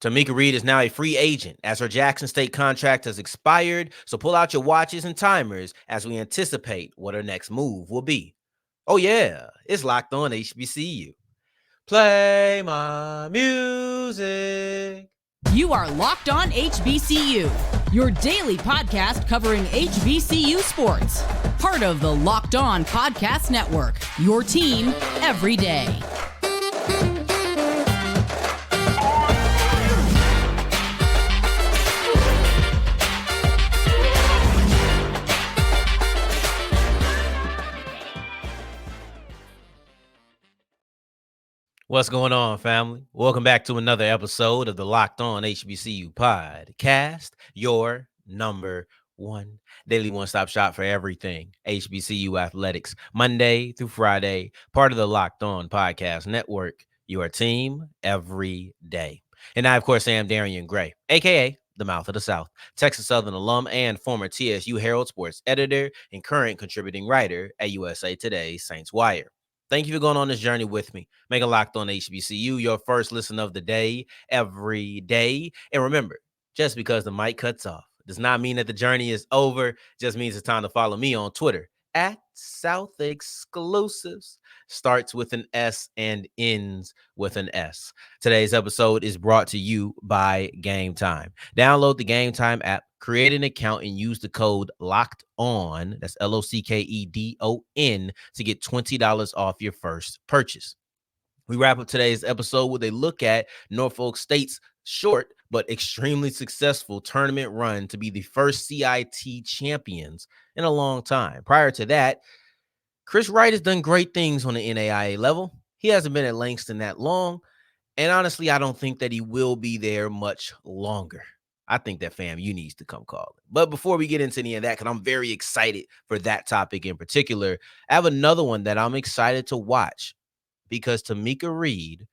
Tomekia Reed is now a free agent as her Jackson State contract has expired, so pull out your watches and timers as we anticipate what her next move will be. Oh yeah, it's Locked On HBCU. Play my music. You are Locked On HBCU, your daily podcast covering HBCU sports. Part of the Locked On Podcast Network, your team every day. What's going on, family? Welcome back to another episode of the Locked On HBCU podcast, your number one daily one-stop shop for everything HBCU athletics, Monday through Friday, part of the Locked On Podcast Network, your team every day. And I, of course, am Darian Gray, a.k.a. the Mouth of the South, Texas Southern alum and former TSU Herald Sports editor and current contributing writer at USA Today's Saints Wire. Thank you for going on this journey with me. Make a Locked On HBCU your first listen of the day, every day. And remember, just because the mic cuts off does not mean that the journey is over. Just means it's time to follow me on Twitter at South Exclusives. Starts with an S and ends with an S. Today's episode is brought to you by Gametime. Download the Gametime app, create an account, and use the code Locked On, that's LOCKEDON, to get $20 off your first purchase. We wrap up today's episode with a look at Norfolk State's short but extremely successful tournament run to be the first CIT champions in a long time. Prior to that, Chris Wright has done great things on the NAIA level. He hasn't been at Langston that long, and honestly, I don't think that he will be there much longer. I think that FAMU needs to come call it. But before we get into any of that, because I'm very excited for that topic in particular, I have another one that I'm excited to watch because Tomekia Reed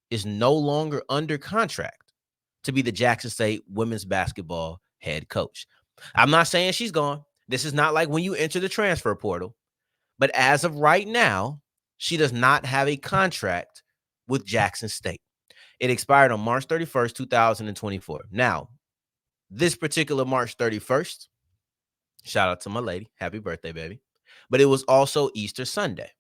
is no longer under contract to be the Jackson State women's basketball head coach. I'm not saying she's gone. This is not like when you enter the transfer portal. But as of right now, she does not have a contract with Jackson State. It expired on March 31st, 2024. Now, this particular March 31st, shout out to my lady. Happy birthday, baby. But it was also Easter Sunday.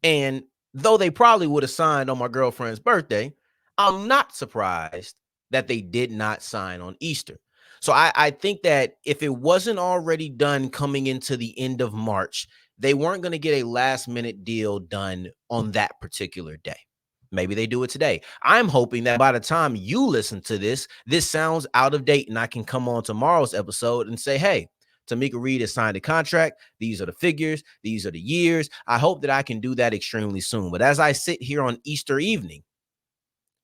And though they probably would have signed on my girlfriend's birthday, I'm not surprised that they did not sign on Easter. So I think that if it wasn't already done coming into the end of March, they weren't going to get a last-minute deal done on that particular day. Maybe they do it today. I'm hoping that by the time you listen to this, this sounds out of date and I can come on tomorrow's episode and say, hey, Tomekia Reed has signed a contract. These are the figures. These are the years. I hope that I can do that extremely soon. But as I sit here on Easter evening,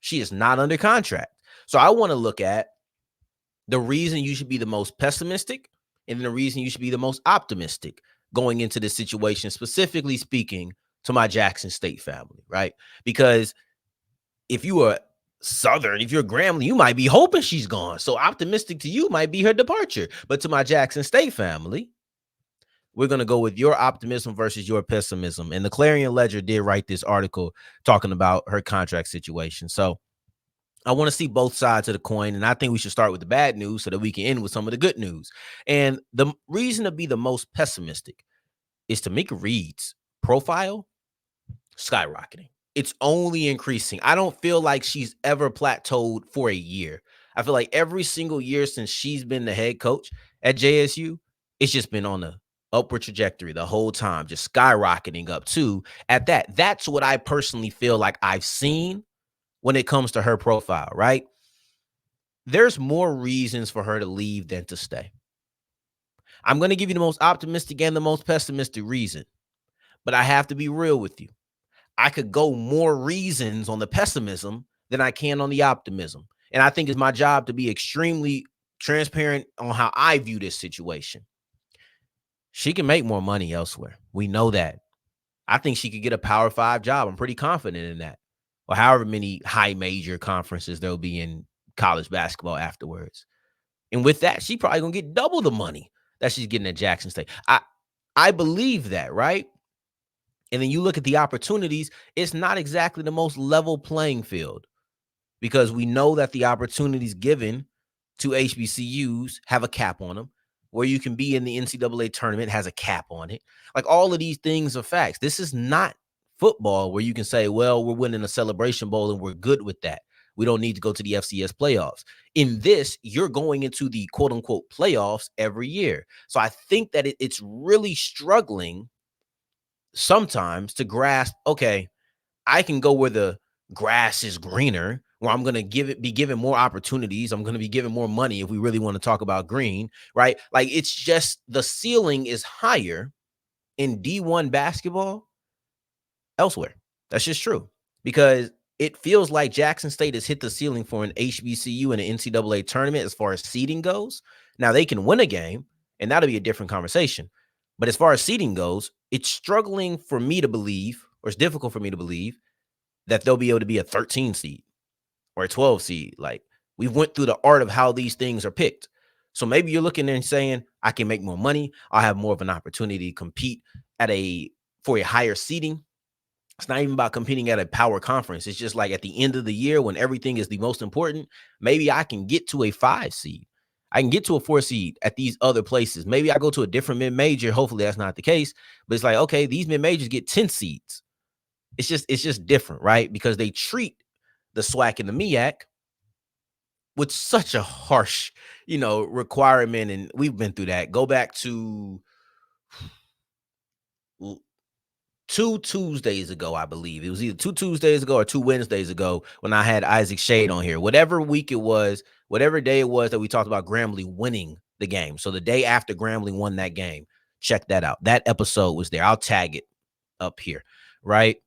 she is not under contract. So I want to look at the reason you should be the most pessimistic and then the reason you should be the most optimistic going into this situation, specifically speaking to my Jackson State family, right? Because if you are Southern, if you're Grambling, you might be hoping she's gone. So optimistic to you might be her departure. But to my Jackson State family, we're going to go with your optimism versus your pessimism. And the Clarion Ledger did write this article talking about her contract situation. So I want to see both sides of the coin, and I think we should start with the bad news so that we can end with some of the good news. And the reason to be the most pessimistic is Tomekia Reed's profile skyrocketing. It's only increasing. I don't feel like she's ever plateaued for a year. I feel like every single year since she's been the head coach at JSU, it's just been on a upward trajectory the whole time, just skyrocketing up too at that. That's what I personally feel like I've seen when it comes to her profile, right? There's more reasons for her to leave than to stay. I'm going to give you the most optimistic and the most pessimistic reason, but I have to be real with you. I could go more reasons on the pessimism than I can on the optimism. And I think it's my job to be extremely transparent on how I view this situation. She can make more money elsewhere. We know that. I think she could get a Power 5 job. I'm pretty confident in that. Or however many high major conferences there'll be in college basketball afterwards. And with that, she probably going to get double the money that she's getting at Jackson State. I believe that, right? And then you look at the opportunities, it's not exactly the most level playing field. because we know that the opportunities given to HBCUs have a cap on them. Where you can be in the NCAA tournament has a cap on it. Like, all of these things are facts. This is not football where you can say, well, we're winning a Celebration Bowl and we're good with that. We don't need to go to the FCS playoffs. In this, you're going into the quote unquote playoffs every year. So I think that it's really struggling sometimes to grasp, okay, I can go where the grass is greener, where I'm going to be given more opportunities. I'm going to be given more money if we really want to talk about green, right? Like, it's just the ceiling is higher in D1 basketball elsewhere. That's just true, because it feels like Jackson State has hit the ceiling for an HBCU in an NCAA tournament as far as seeding goes. Now, they can win a game, and that'll be a different conversation. But as far as seeding goes, it's struggling for me to believe, or it's difficult for me to believe, that they'll be able to be a 13 seed or a 12 seed. Like, we've went through the art of how these things are picked. So maybe you're looking and saying, I can make more money. I'll have more of an opportunity to compete for a higher seeding. It's not even about competing at a power conference. It's just like at the end of the year when everything is the most important, maybe I can get to a 5 seed. I can get to a 4 seed at these other places. Maybe I go to a different mid-major. Hopefully that's not the case. But it's like, okay, these mid-majors get 10 seeds. It's just different, right? Because they treat the SWAC and the MEAC with such a harsh, requirement. And we've been through that. Go back to 2 Tuesdays ago, I believe. It was either 2 Tuesdays ago or 2 Wednesdays ago when I had Isaac Shade on here. Whatever week it was, whatever day it was that we talked about Grambling winning the game. So the day after Grambling won that game, check that out. That episode was there. I'll tag it up here, right?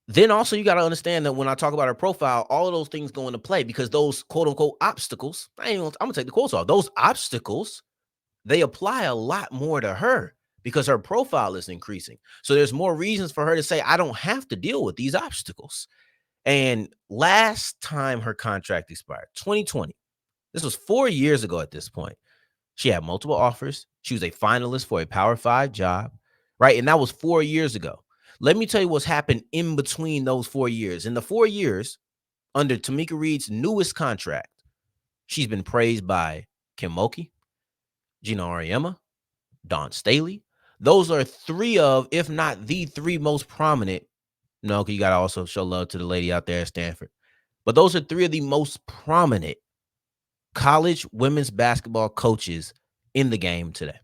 Then also, you got to understand that when I talk about her profile, all of those things go into play, because those quote unquote obstacles, I'm going to take the quotes off. Those obstacles, they apply a lot more to her because her profile is increasing. So there's more reasons for her to say, I don't have to deal with these obstacles. And last time her contract expired, 2020, this was 4 years ago at this point. She had multiple offers. She was a finalist for a Power 5 job, right? And that was 4 years ago. Let me tell you what's happened in between those 4 years. In the 4 years, under Tomekia Reed's newest contract, she's been praised by Kim Mulkey, Gina Auriemma, Dawn Staley. Those are 3 of, if not the 3 most prominent. No, you got to also show love to the lady out there at Stanford. But those are 3 of the most prominent college women's basketball coaches in the game today.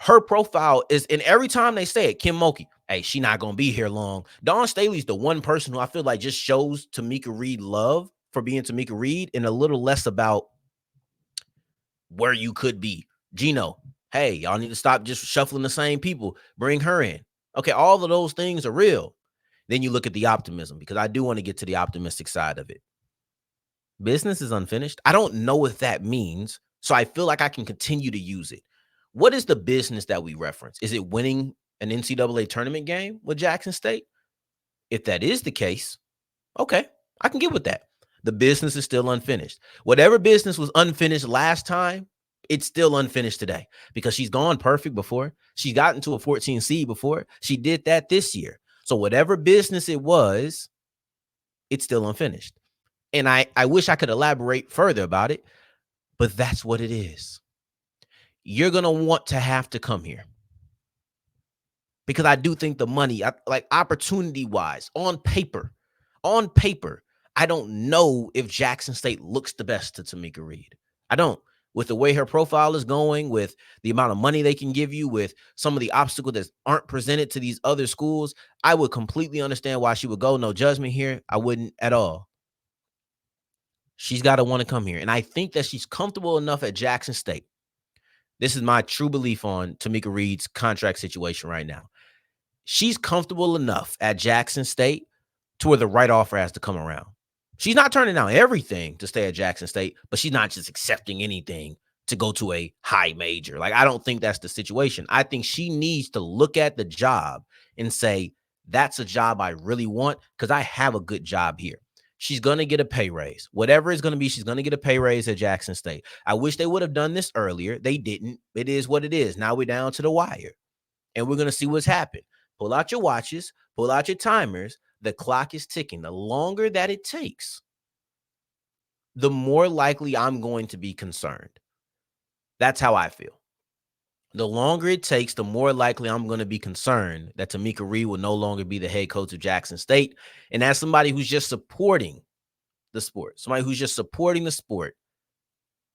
Her profile is, and every time they say it, Kim Mulkey, hey, she not going to be here long. Dawn Staley's the one person who I feel like just shows Tomekia Reed love for being Tomekia Reed, and a little less about where you could be. Gino, hey, y'all need to stop just shuffling the same people. Bring her in. Okay, all of those things are real. Then you look at the optimism, because I do want to get to the optimistic side of it. Business is unfinished. I don't know what that means, so I feel like I can continue to use it. What is the business that we reference? Is it winning an NCAA tournament game with Jackson State? If that is the case, okay, I can get with that. The business is still unfinished. Whatever business was unfinished last time, it's still unfinished today, because she's gone perfect before. She's gotten to a 14 seed before. She did that this year. So whatever business it was, it's still unfinished. And I wish I could elaborate further about it, but that's what it is. You're going to want to have to come here, because I do think the money, like opportunity-wise, on paper, I don't know if Jackson State looks the best to Tomekia Reed. I don't. With the way her profile is going, with the amount of money they can give you, with some of the obstacles that aren't presented to these other schools, I would completely understand why she would go. No judgment here. I wouldn't at all. She's got to want to come here. And I think that she's comfortable enough at Jackson State. This is my true belief on Tomekia Reed's contract situation right now. She's comfortable enough at Jackson State to where the right offer has to come around. She's not turning down everything to stay at Jackson State, but she's not just accepting anything to go to a high major. Like, I don't think that's the situation. I think she needs to look at the job and say, that's a job I really want, because I have a good job here. She's going to get a pay raise. Whatever it's going to be, she's going to get a pay raise at Jackson State. I wish they would have done this earlier. They didn't. It is what it is. Now we're down to the wire, and we're going to see what's happened. Pull out your watches. Pull out your timers. the clock is ticking. The longer that it takes, the more likely I'm going to be concerned. That's how I feel. The longer it takes, the more likely I'm going to be concerned that Tomekia Reed will no longer be the head coach of Jackson State. And as somebody who's just supporting the sport,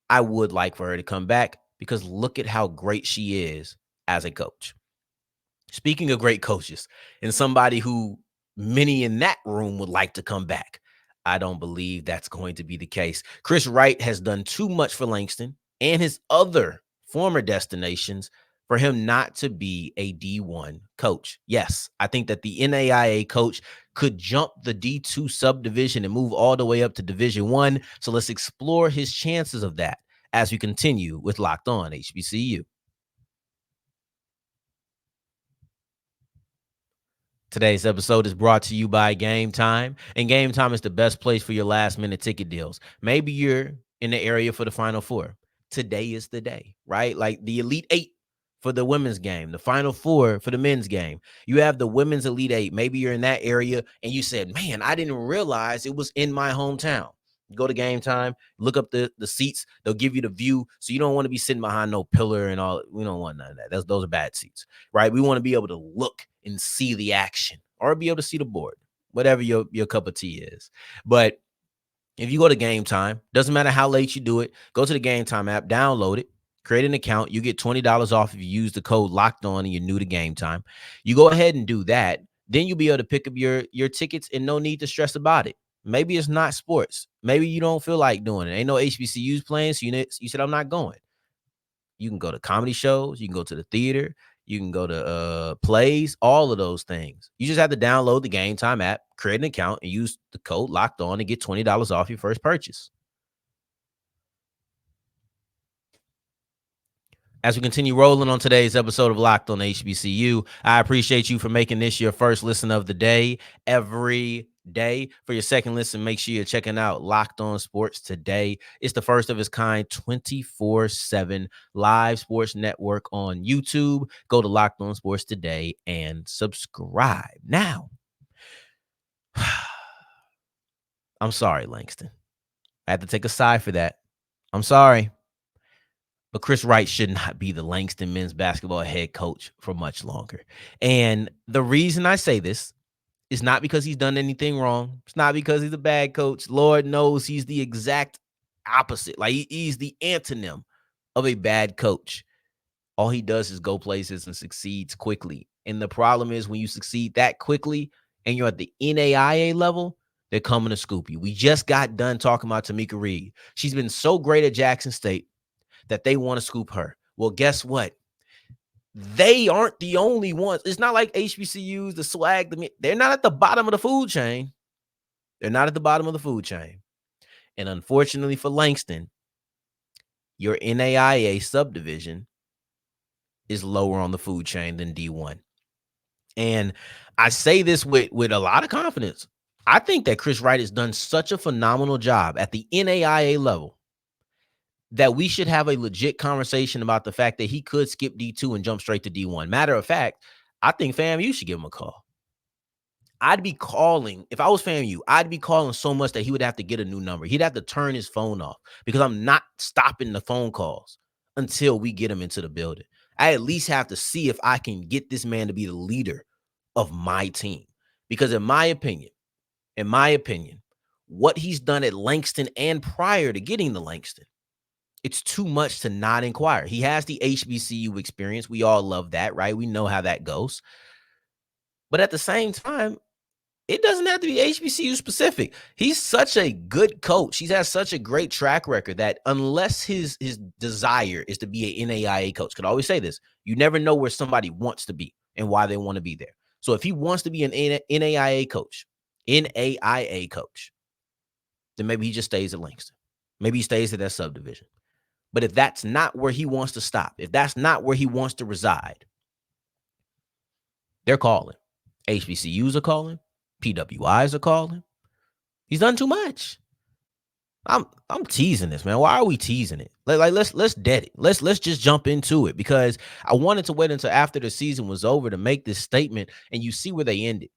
I would like for her to come back, because look at how great she is as a coach. Speaking of great coaches and somebody who many in that room would like to come back, I don't believe that's going to be the case. Chris Wright has done too much for Langston and his other former destinations for him not to be a D1 coach. Yes, I think that the NAIA coach could jump the D2 subdivision and move all the way up to Division 1. So let's explore his chances of that as we continue with Locked On HBCU. Today's episode is brought to you by Gametime, and Gametime is the best place for your last-minute ticket deals. Maybe you're in the area for the Final Four. Today is the day, right? Like the Elite Eight for the women's game, the Final Four for the men's game. You have the women's Elite Eight. Maybe you're in that area, and you said, man, I didn't realize it was in my hometown. Go to Gametime, look up the seats. They'll give you the view, so you don't want to be sitting behind no pillar and all. We don't want none of that. Those are bad seats, right? We want to be able to look and see the action, or be able to see the board, whatever your cup of tea is. But if you go to Gametime, doesn't matter how late you do it, go to the Gametime app, download it, create an account. You get $20 off if you use the code Locked On and you're new to Gametime. You go ahead and do that. Then you'll be able to pick up your tickets and no need to stress about it. Maybe it's not sports. Maybe you don't feel like doing it. Ain't no HBCUs playing, so you said, I'm not going. You can go to comedy shows. You can go to the theater. You can go to plays, all of those things. You just have to download the Gametime app, create an account, and use the code Locked On and get $20 off your first purchase. As we continue rolling on today's episode of Locked On HBCU, I appreciate you for making this your first listen of the day every day. For your second listen, make sure you're checking out Locked On Sports Today. It's the first of its kind 24/7 live sports network on YouTube. Go to Locked On Sports Today and subscribe. Now, I'm sorry, Langston. I had to take a sigh for that. I'm sorry. But Chris Wright should not be the Langston men's basketball head coach for much longer. And the reason I say this is not because he's done anything wrong. It's not because he's a bad coach. Lord knows he's the exact opposite. Like he's the antonym of a bad coach. All he does is go places and succeeds quickly. And the problem is when you succeed that quickly and you're at the NAIA level, they're coming to scoop you. We just got done talking about Tomekia Reed. She's been so great at Jackson State that they want to scoop her. Well, guess what? They aren't the only ones. It's not like HBCUs, the swag, they're not at the bottom of the food chain. They're not at the bottom of the food chain. And unfortunately for Langston, your NAIA subdivision is lower on the food chain than D1. And I say this with a lot of confidence. I think that Chris Wright has done such a phenomenal job at the NAIA level that we should have a legit conversation about the fact that he could skip D2 and jump straight to D1. Matter of fact, I think FAMU should give him a call. I'd be calling, if I was FAMU, I'd be calling so much that he would have to get a new number. He'd have to turn his phone off because I'm not stopping the phone calls until we get him into the building. I at least have to see if I can get this man to be the leader of my team. Because in my opinion, what he's done at Langston and prior to getting to Langston, it's too much to not inquire. He has the HBCU experience. We all love that, right? We know how that goes. But at the same time, it doesn't have to be HBCU specific. He's such a good coach. He's had such a great track record that unless his desire is to be an NAIA coach, could always say this, you never know where somebody wants to be and why they want to be there. So if he wants to be an NAIA coach, then maybe he just stays at Langston. Maybe he stays at that subdivision. But if that's not where he wants to stop, if that's not where he wants to reside, they're calling. HBCUs are calling. PWIs are calling. He's done too much. I'm teasing this, man. Why are we teasing it? Let's dead it. Let's just jump into it because I wanted to wait until after the season was over to make this statement, and you see where they ended.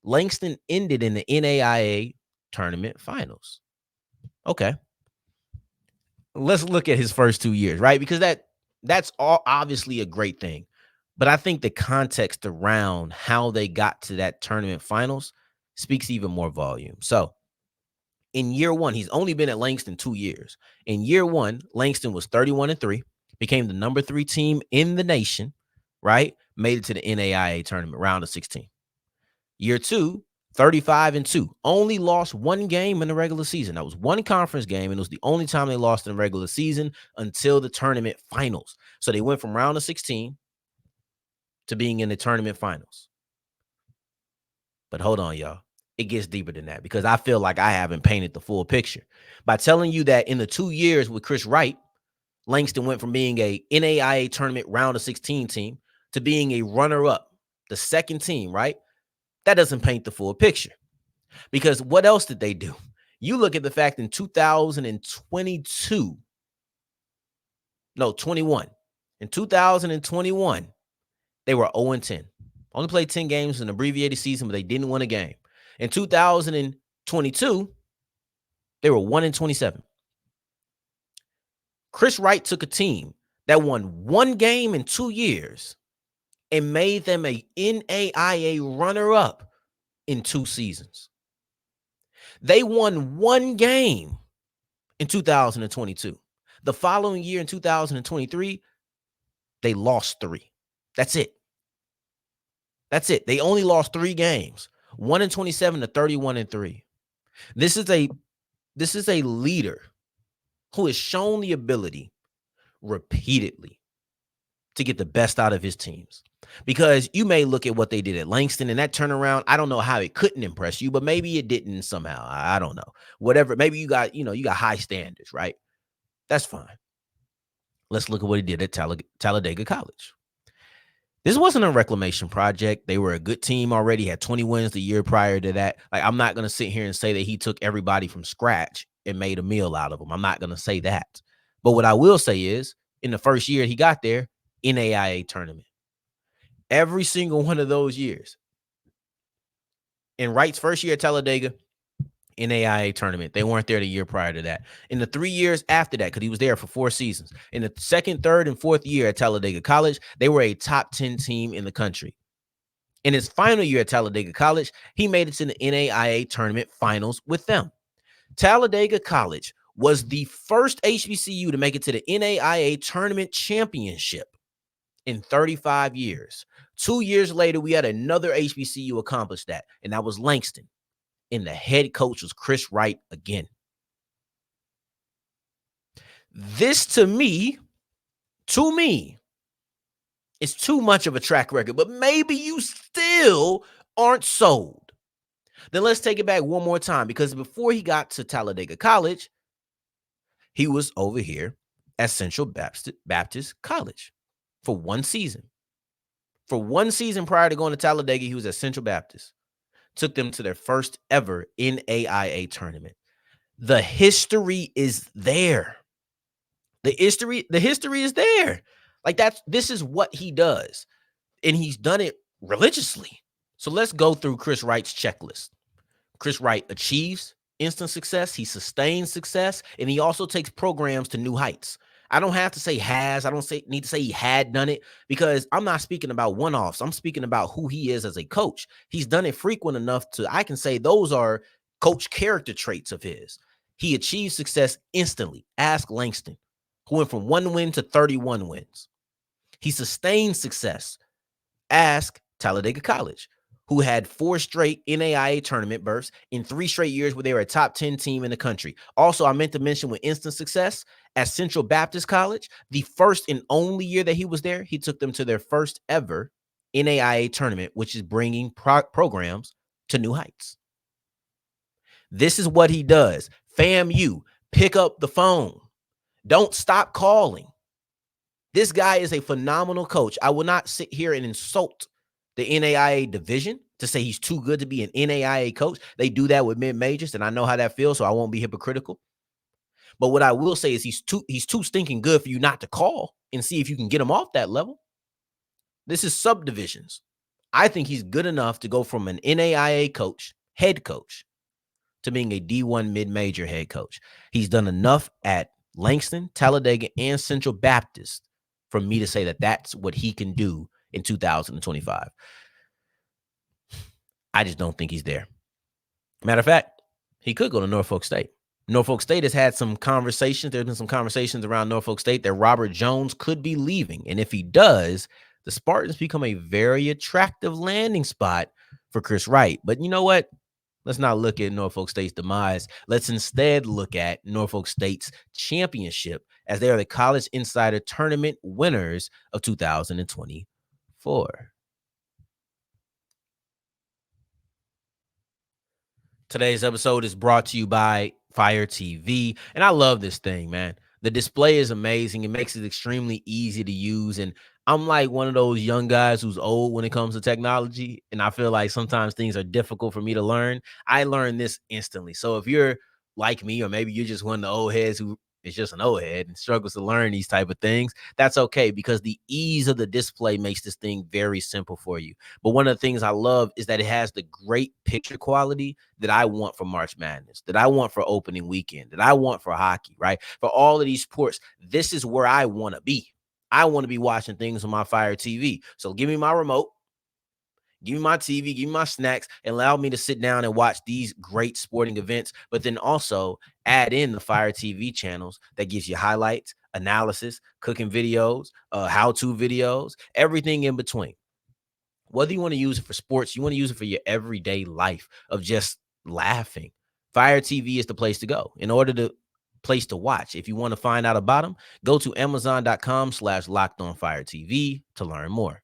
Langston ended in the NAIA tournament finals. Okay. Let's look at his first 2 years, right? Because that's all obviously a great thing. But I think the context around how they got to that tournament finals speaks even more volume. So in year one, he's only been at Langston 2 years. In year one, Langston was 31-3, became the number 3 team in the nation, right? Made it to the NAIA tournament, round of 16. Year two, 35-2. Only lost one game in the regular season. That was one conference game, and it was the only time they lost in the regular season until the tournament finals. So they went from round of 16 to being in the tournament finals. But hold on, y'all. It gets deeper than that because I feel like I haven't painted the full picture. By telling you that in the 2 years with Chris Wright, Langston went from being a NAIA tournament round of 16 team to being a runner-up, the second team, right? That doesn't paint the full picture. Because what else did they do? You look at the fact in 2022, no, 21. In 2021, they were 0-10. Only played 10 games in an abbreviated season, but they didn't win a game. In 2022, they were 1-27. Chris Wright took a team that won one game in 2 years and made them a NAIA runner-up in 2 seasons. They won one game in 2022. The following year in 2023, they lost 3. That's it. That's it. They only lost 3 games, 1-27 to 31-3. This is a leader who has shown the ability repeatedly to get the best out of his teams. Because you may look at what they did at Langston and that turnaround, I don't know how it couldn't impress you, but maybe it didn't somehow. I don't know. Whatever. Maybe you got high standards, right? That's fine. Let's look at what he did at Talladega College. This wasn't a reclamation project. They were a good team already, had 20 wins the year prior to that. Like, I'm not going to sit here and say that he took everybody from scratch and made a meal out of them. I'm not going to say that. But what I will say is, in the first year he got there, NAIA tournament. Every single one of those years. In Wright's first year at Talladega, NAIA tournament. They weren't there the year prior to that. In the 3 years after that, because he was there for 4 seasons, in the second, third, and fourth year at Talladega College, they were a top 10 team in the country. In his final year at Talladega College, he made it to the NAIA tournament finals with them. Talladega College was the first HBCU to make it to the NAIA tournament championship in 35 years. 2 years later, we had another HBCU accomplish that, and that was Langston. And the head coach was Chris Wright again. This to me, is too much of a track record, but maybe you still aren't sold. Then let's take it back one more time, because before he got to Talladega College, he was over here at Central Baptist College for 1 season. For 1 season prior to going to Talladega, he was at Central Baptist. Took them to their first ever NAIA tournament. The history is there. The history is there. Like, this is what he does. And he's done it religiously. So let's go through Chris Wright's checklist. Chris Wright achieves instant success. He sustains success. And he also takes programs to new heights. I don't have to say has. I don't need to say he had done it, because I'm not speaking about one-offs. I'm speaking about who he is as a coach. He's done it frequent enough I can say those are coach character traits of his. He achieved success instantly. Ask Langston, who went from 1 win to 31 wins. He sustained success. Ask Talladega College, who had 4 straight NAIA tournament berths in 3 straight years where they were a top 10 team in the country. Also, I meant to mention with instant success, at Central Baptist College, the first and only year that he was there, he took them to their first ever NAIA tournament, which is bringing programs to new heights. This is what he does. FAMU, pick up the phone. Don't stop calling. This guy is a phenomenal coach. I will not sit here and insult the NAIA division to say he's too good to be an NAIA coach. They do that with mid-majors, and I know how that feels, so I won't be hypocritical. But what I will say is he's too stinking good for you not to call and see if you can get him off that level. This is subdivisions. I think he's good enough to go from an NAIA coach, head coach, to being a D1 mid-major head coach. He's done enough at Langston, Talladega, and Central Baptist for me to say that that's what he can do in 2025. I just don't think he's there. Matter of fact, he could go to Norfolk State. Norfolk State has had some conversations. There's been some conversations around Norfolk State that Robert Jones could be leaving. And if he does, the Spartans become a very attractive landing spot for Chris Wright. But you know what? Let's not look at Norfolk State's demise. Let's instead look at Norfolk State's championship, as they are the College Insider Tournament winners of 2024. Today's episode is brought to you by Fire TV, and I love this thing, man. The display is amazing. It makes it extremely easy to use, and I'm like one of those young guys who's old when it comes to technology, and I feel like sometimes things are difficult for me to learn. I learned this instantly. So if you're like me, or maybe you're just one of the old heads who is just an old head and struggles to learn these type of things, that's okay, because the ease of the display makes this thing very simple for you. But one of the things I love is that it has the great picture quality that I want for March Madness, that I want for opening weekend, that I want for hockey, right? For all of these sports, this is where I want to be. I want to be watching things on my Fire TV. So give me my remote, give me my TV, give me my snacks, and allow me to sit down and watch these great sporting events, but then also add in the Fire TV channels that gives you highlights, analysis, cooking videos, how-to videos, everything in between. Whether you want to use it for sports, you want to use it for your everyday life of just laughing, Fire TV is the place to go in order to place to watch. If you want to find out about them, go to amazon.com/lockedonfiretv to learn more.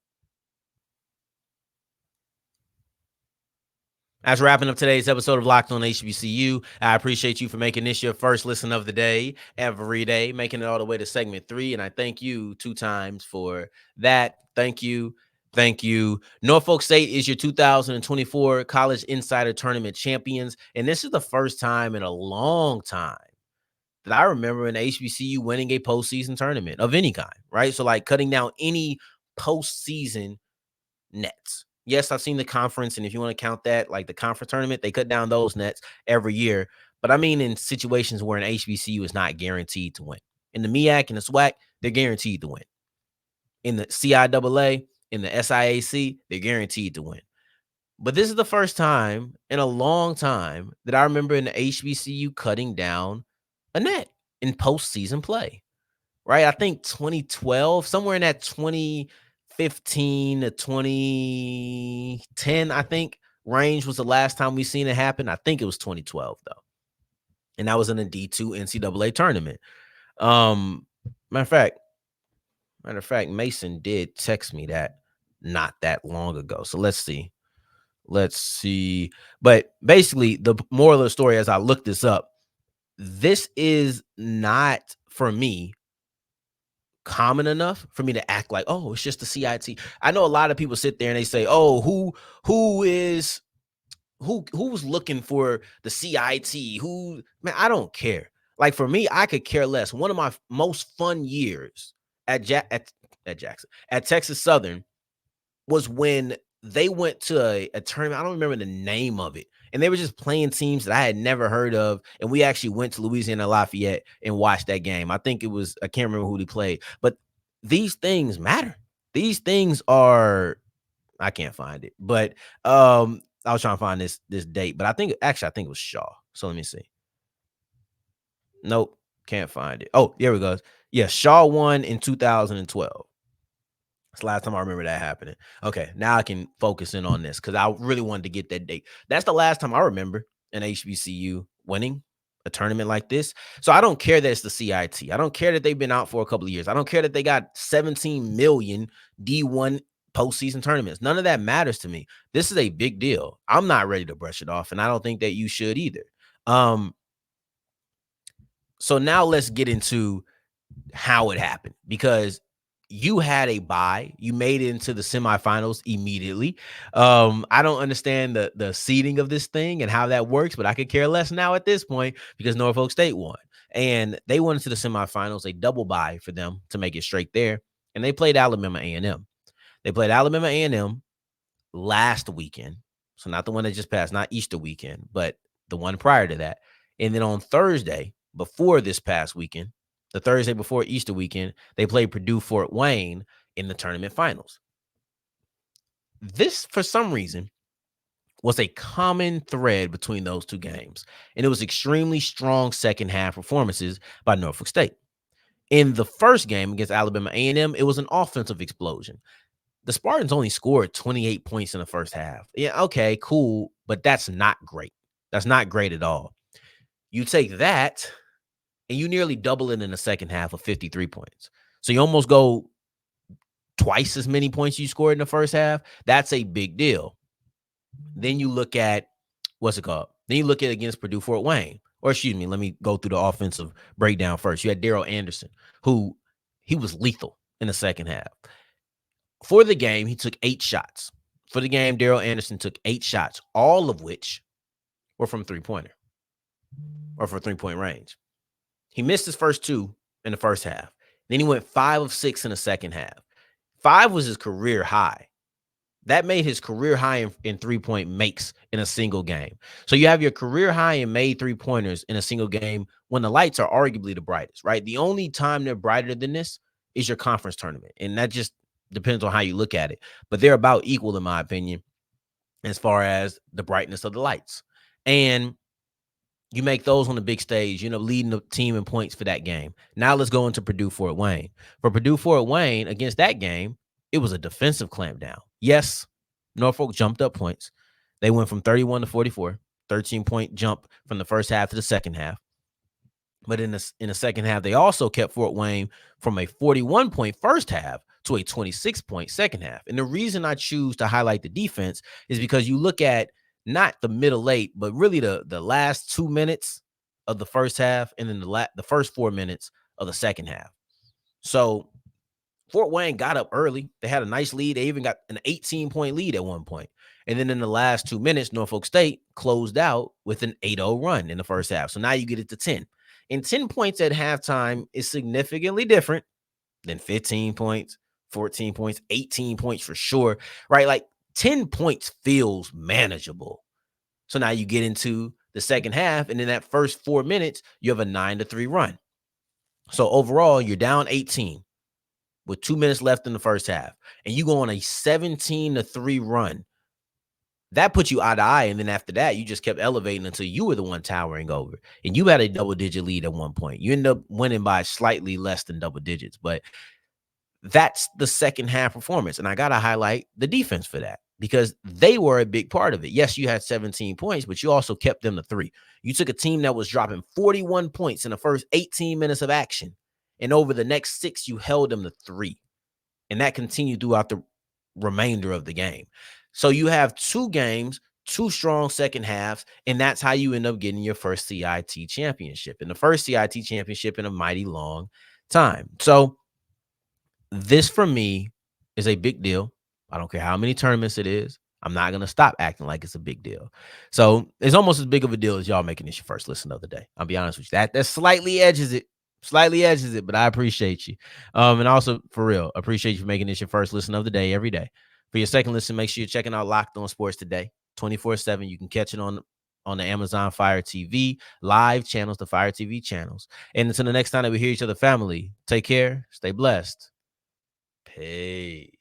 As wrapping up today's episode of Locked On HBCU, I appreciate you for making this your first listen of the day, every day, making it all the way to segment 3. And I thank you 2 times for that. Thank you. Thank you. Norfolk State is your 2024 College Insider Tournament champions. And this is the first time in a long time that I remember an HBCU winning a postseason tournament of any kind, right? So like cutting down any postseason nets. Yes, I've seen the conference, and if you want to count that, like the conference tournament, they cut down those nets every year. But I mean in situations where an HBCU is not guaranteed to win. In the MEAC and the SWAC, they're guaranteed to win. In the CIAA, in the SIAC, they're guaranteed to win. But this is the first time in a long time that I remember an HBCU cutting down a net in postseason play, right? I think 2012, somewhere in that 2015 to 2010, I think, range was the last time we seen it happen. I think it was 2012, though. And that was in a D2 NCAA tournament. Matter of fact, Mason did text me that not that long ago. So let's see. But basically, the moral of the story, as I look this up, this is not, for me, common enough for me to act like, oh, it's just the CIT. I know a lot of people sit there and they say, oh, who's looking for the CIT? Man, I don't care. Like for me, I could care less. One of my most fun years at Jackson, at Texas Southern, was when they went to a tournament. I don't remember the name of it. And they were just playing teams that I had never heard of. And we actually went to Louisiana Lafayette and watched that game. I think it was, I can't remember who they played. But these things matter. These things are, I can't find it. But I was trying to find this date. But I think it was Shaw. So let me see. Nope, can't find it. Oh, here we go. Yeah, Shaw won in 2012. It's the last time I remember that happening. Okay, now I can focus in on this because I really wanted to get that date. That's the last time I remember an HBCU winning a tournament like this. So I don't care that it's the CIT. I don't care that they've been out for a couple of years. I don't care that they got 17 million D1 postseason tournaments. None of that matters to me. This is a big deal. I'm not ready to brush it off, and I don't think that you should either. So now let's get into how it happened, because you had a bye. You made it into the semifinals immediately. I don't understand the seeding of this thing and how that works, but I could care less now at this point because Norfolk State won. And they went into the semifinals, a double bye for them to make it straight there. And they played Alabama A&M. They played Alabama A&M last weekend. So not the one that just passed, not Easter weekend, but the one prior to that. And then on Thursday, before this past weekend, the Thursday before Easter weekend, they played Purdue Fort Wayne in the tournament finals. This, for some reason, was a common thread between those two games, and it was extremely strong second half performances by Norfolk State. In the first game against Alabama A&M, it was an offensive explosion. The Spartans only scored 28 points in the first half. Yeah, okay, cool, but that's not great. That's not great at all. You take that and you nearly double it in the second half of 53 points. So you almost go twice as many points you scored in the first half. That's a big deal. Then you look at, what's it called? Then you look at against Purdue Fort Wayne. Or excuse me, let me go through the offensive breakdown first. You had Daryl Anderson, who he was lethal in the second half. For the game, he took 8 shots. For the game, Daryl Anderson took 8 shots, all of which were from three-pointer or for three-point range. He missed his first 2 in the first half. Then he went 5 of 6 in the second half. 5 was his career high. That made his career high in three-point makes in a single game. So you have your career high in made three-pointers in a single game when the lights are arguably the brightest, right? The only time they're brighter than this is your conference tournament. And that just depends on how you look at it. But they're about equal, in my opinion, as far as the brightness of the lights. And you make those on the big stage, leading the team in points for that game. Now let's go into Purdue Fort Wayne. For Purdue Fort Wayne, against that game, it was a defensive clampdown. Yes, Norfolk jumped up points. They went from 31 to 44, 13-point jump from the first half to the second half. But in the second half, they also kept Fort Wayne from a 41-point first half to a 26-point second half. And the reason I choose to highlight the defense is because you look at not the middle 8, but really the last 2 minutes of the first half and then the first 4 minutes of the second half. So Fort Wayne got up early. They had a nice lead. They even got an 18-point lead at one point. And then in the last 2 minutes, Norfolk State closed out with an 8-0 run in the first half. So now you get it to 10. And 10 points at halftime is significantly different than 15 points, 14 points, 18 points for sure, right? Like 10 points feels manageable. So now you get into the second half, and in that first 4 minutes, you have a 9-3 run. So overall, you're down 18 with 2 minutes left in the first half, and you go on a 17-3 run. That puts you eye to eye, and then after that, you just kept elevating until you were the one towering over, and you had a double-digit lead at one point. You end up winning by slightly less than double digits, but that's the second half performance, and I got to highlight the defense for that because they were a big part of it. Yes, you had 17 points, but you also kept them to 3. You took a team that was dropping 41 points in the first 18 minutes of action, and over the next 6, you held them to 3, and that continued throughout the remainder of the game. So you have 2 games, 2 strong second halves, and that's how you end up getting your first CIT championship, and the first CIT championship in a mighty long time. So this, for me, is a big deal. I don't care how many tournaments it is. I'm not going to stop acting like it's a big deal. So it's almost as big of a deal as y'all making this your first listen of the day. I'll be honest with you. That slightly edges it, but I appreciate you. And also, for real, appreciate you for making this your first listen of the day every day. For your second listen, make sure you're checking out Locked On Sports Today, 24/7. You can catch it on the Amazon Fire TV live channels, the Fire TV channels. And until the next time that we hear each other, family, take care, stay blessed. Peace.